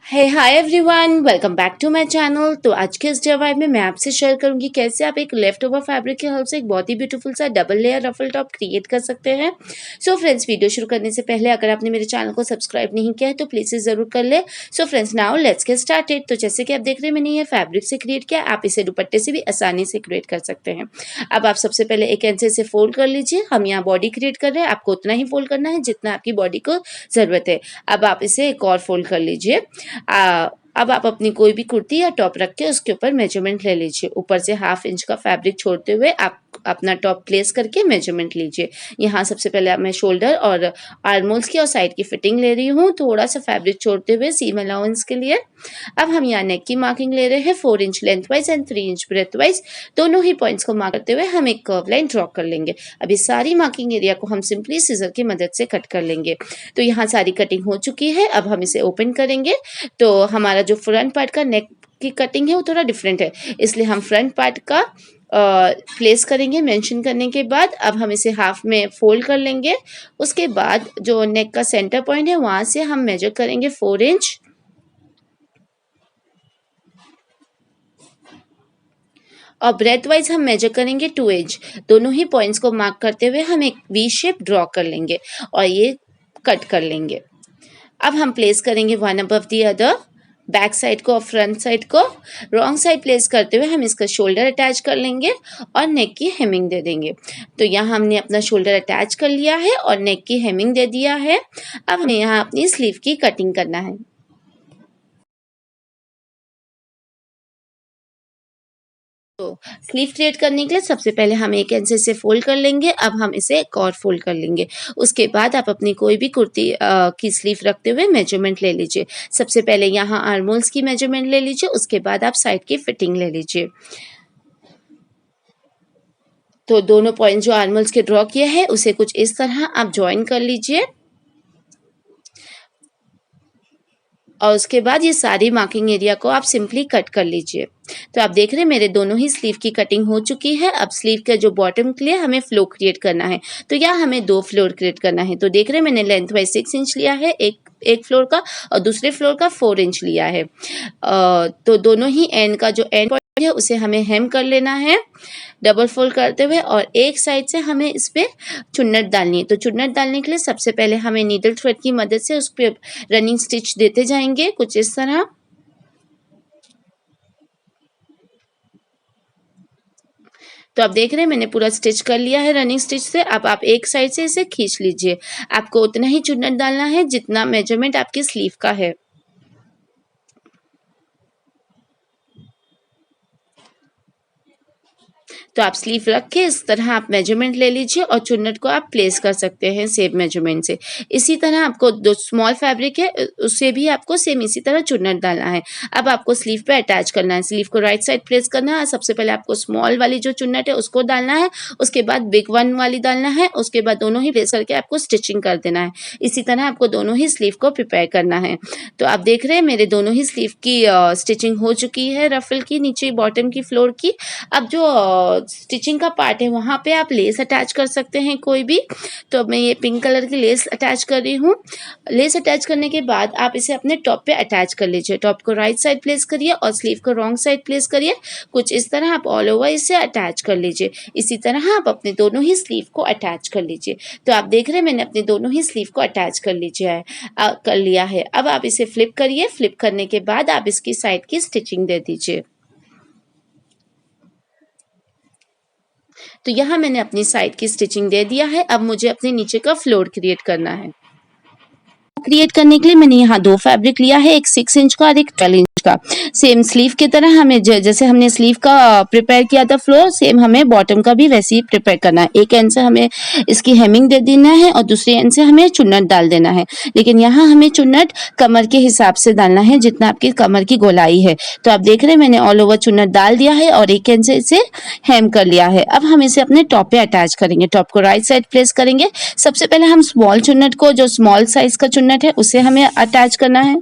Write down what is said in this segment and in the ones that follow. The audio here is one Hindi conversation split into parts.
Hi everyone, welcome back to my channel. तो आज के इस DIY में मैं आपसे शेयर करूंगी कैसे आप एक लेफ्ट ओवर फैब्रिक की हेल्प से एक बहुत ही ब्यूटीफुल सा double layer ruffle top create कर सकते हैं। सो फ्रेंड्स, वीडियो शुरू करने से पहले अगर आपने मेरे चैनल को सब्सक्राइब नहीं किया है तो प्लीज से जरूर कर ले। So friends, now let's get started. तो जैसे कि आप देख रहे हैं, मैंने ये फैब्रिक से क्रिएट किया, आप इसे दुपट्टे से भी आसानी से क्रिएट कर सकते हैं। अब आप सबसे पहले एक इंच से फोल्ड कर लीजिए। हम यहाँ बॉडी क्रिएट कर रहे हैं, आपको उतना ही फोल्ड करना है जितना आपकी बॉडी को जरूरत है। अब आप इसे एक और फोल्ड कर लीजिए। अब आप अपनी कोई भी कुर्ती या टॉप रख के उसके ऊपर मेजरमेंट ले लीजिए। ऊपर से 1/2 इंच का फैब्रिक छोड़ते हुए आप अपना टॉप प्लेस करके मेजरमेंट लीजिए। यहाँ सबसे पहले मैं शोल्डर और आर्मोल्स की और साइड की फिटिंग ले रही हूँ, थोड़ा सा फैब्रिक छोड़ते हुए सीम अलाउंस के लिए। अब हम यहाँ नेक की मार्किंग ले रहे हैं 4 inch lengthwise and 3 inch breadthwise. दोनों ही पॉइंट्स को मार्क करते हुए हम एक कर्व लाइन ड्रॉ कर लेंगे। अब इस सारी मार्किंग एरिया को हम सिंपली सीजर की मदद से कट कर लेंगे। तो यहाँ सारी कटिंग हो चुकी है। अब हम इसे ओपन करेंगे। तो हमारा जो फ्रंट पार्ट का नेक की कटिंग है वो थोड़ा डिफरेंट है, इसलिए हम फ्रंट पार्ट का प्लेस करेंगे मेंशन करने के बाद। अब हम इसे हाफ में फोल्ड कर लेंगे। उसके बाद जो नेक का सेंटर पॉइंट है वहां से हम मेजर करेंगे 4 इंच और ब्रेथ वाइज हम मेजर करेंगे 2 इंच। दोनों ही पॉइंट्स को मार्क करते हुए हम एक वी शेप ड्रॉ कर लेंगे और ये कट कर लेंगे। अब हम प्लेस करेंगे one above the other, back side को और फ्रंट साइड को रॉन्ग साइड प्लेस करते हुए हम इसका शोल्डर अटैच कर लेंगे और नेक की हेमिंग दे देंगे। तो यहाँ हमने अपना शोल्डर अटैच कर लिया है और नेक की हेमिंग दे दिया है। अब हमें यहाँ अपनी स्लीव की कटिंग करना है। तो स्लीव क्रिएट करने के लिए सबसे पहले हम एक इंच से फोल्ड कर लेंगे। अब हम इसे एक और फोल्ड कर लेंगे। उसके बाद आप अपनी कोई भी कुर्ती की स्लीव रखते हुए मेजरमेंट ले लीजिए। सबसे पहले यहाँ आर्मोल्स की मेजरमेंट ले लीजिए, उसके बाद आप साइड की फिटिंग ले लीजिए। तो दोनों पॉइंट जो आर्मोल्स के ड्रॉ किए हैं उसे कुछ इस तरह आप ज्वाइन कर लीजिए और उसके बाद ये सारी मार्किंग एरिया को आप सिंपली कट कर लीजिए। तो आप देख रहे हैं मेरे दोनों ही स्लीव की कटिंग हो चुकी है। अब स्लीव का जो बॉटम के लिए हमें फ्लो क्रिएट करना है, तो यहाँ हमें 2 फ्लोर क्रिएट करना है। तो देख रहे हैं मैंने लेंथ वाइज 6 इंच लिया है एक फ्लोर का और दूसरे फ्लोर का 4 इंच लिया है। तो दोनों ही एंड का जो एंड पॉइंट है उसे हमें हेम कर लेना है डबल फोल्ड करते हुए और एक साइड से हमें इस पे चुन्नट डालनी है। तो चुन्नट डालने के लिए सबसे पहले हमें नीडल थ्रेड की मदद से उस पे रनिंग स्टिच देते जाएंगे कुछ इस तरह। तो आप देख रहे हैं मैंने पूरा स्टिच कर लिया है रनिंग स्टिच से। अब आप एक साइड से इसे खींच लीजिए। आपको उतना ही चुन्नट डालना है जितना मेजरमेंट आपकी स्लीव का है। तो आप स्लीव रख के इस तरह आप मेजरमेंट ले लीजिए और चुन्नट को आप प्लेस कर सकते हैं सेम मेजरमेंट से। इसी तरह आपको जो स्मॉल फैब्रिक है उससे भी आपको सेम इसी तरह चुन्नट डालना है। अब आपको स्लीव पे अटैच करना है। स्लीव को राइट साइड प्लेस करना है। सबसे पहले आपको स्मॉल वाली जो चुन्नट है उसको डालना है, उसके बाद बिग वन वाली डालना है, उसके बाद दोनों ही प्लेस करके आपको स्टिचिंग कर देना है। इसी तरह आपको दोनों ही स्लीव को प्रिपेयर करना है। तो आप देख रहे हैं मेरे दोनों ही स्लीव की स्टिचिंग हो चुकी है, रफल की, नीचे बॉटम की, फ्लोर की। अब जो स्टिचिंग का पार्ट है वहां पे आप लेस अटैच कर सकते हैं कोई भी। तो मैं ये पिंक कलर की लेस अटैच कर रही हूँ। लेस अटैच करने के बाद आप इसे अपने टॉप पे अटैच कर लीजिए। टॉप को राइट साइड प्लेस करिए और स्लीव को रॉन्ग साइड प्लेस करिए। कुछ इस तरह आप ऑल ओवर इसे अटैच कर लीजिए। इसी तरह आप अपने दोनों ही स्लीव को अटैच कर लीजिए। तो आप देख रहे हैं मैंने अपने दोनों ही स्लीव को अटैच कर लिया है। अब आप इसे फ्लिप करिए। फ्लिप करने के बाद आप इसकी साइड की स्टिचिंग दे दीजिए। तो यहाँ मैंने अपनी साइड की स्टिचिंग दे दिया है। अब मुझे अपने नीचे का फ्लोर क्रिएट करना है। क्रिएट करने के लिए मैंने यहाँ 2 फैब्रिक लिया है, एक 6 इंच का और एक 12 इंच का। सेम स्लीव की तरह हमें जैसे हमने स्लीव का प्रिपेयर किया था फ्लोर, सेम हमें बॉटम का भी वैसे ही प्रिपेयर करना है। एक एंड से हमें इसकी हेमिंग दे देना है और दूसरे एंड से हमें चुन्नट डाल देना है। लेकिन यहाँ हमें चुन्नट कमर के हिसाब से डालना है जितना आपकी कमर की गोलाई है। तो आप देख रहे हैं मैंने ऑल ओवर चुन्नट डाल दिया है और एक एंड से इसे हेम कर लिया है। अब हम इसे अपने टॉप पे अटैच करेंगे। टॉप को राइट साइड प्लेस करेंगे। सबसे पहले हम स्मॉल चुन्नट को, जो स्मॉल साइज का चुन्नट है, उसे हमें अटैच करना है।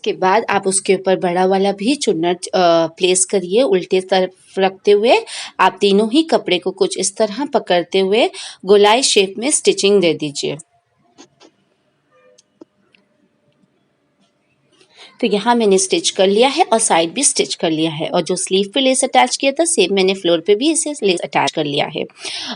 के बाद आप उसके ऊपर बड़ा वाला भी चुन्नट प्लेस करिए उल्टे तरफ रखते हुए। आप तीनों ही कपड़े को कुछ इस तरह पकड़ते हुए गोलाई शेप में स्टिचिंग दे दीजिए। तो यहाँ मैंने स्टिच कर लिया है और साइड भी स्टिच कर लिया है, और जो स्लीव पे लेस अटैच किया था सेम मैंने फ्लोर पे भी इसे लेस अटैच कर लिया है।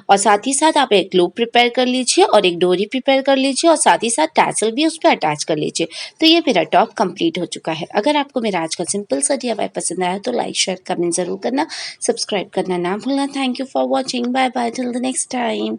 और साथ ही साथ आप एक लूप प्रिपेयर कर लीजिए और एक डोरी प्रिपेयर कर लीजिए और साथ ही साथ टैसल भी उस पर अटैच कर लीजिए। तो ये मेरा टॉप कंप्लीट हो चुका है। अगर आपको मेरा आज का सिंपल सा DIY पसंद आया तो लाइक शेयर कमेंट जरूर करना, सब्सक्राइब करना ना भूलना। Thank you for watching, bye bye till the next time.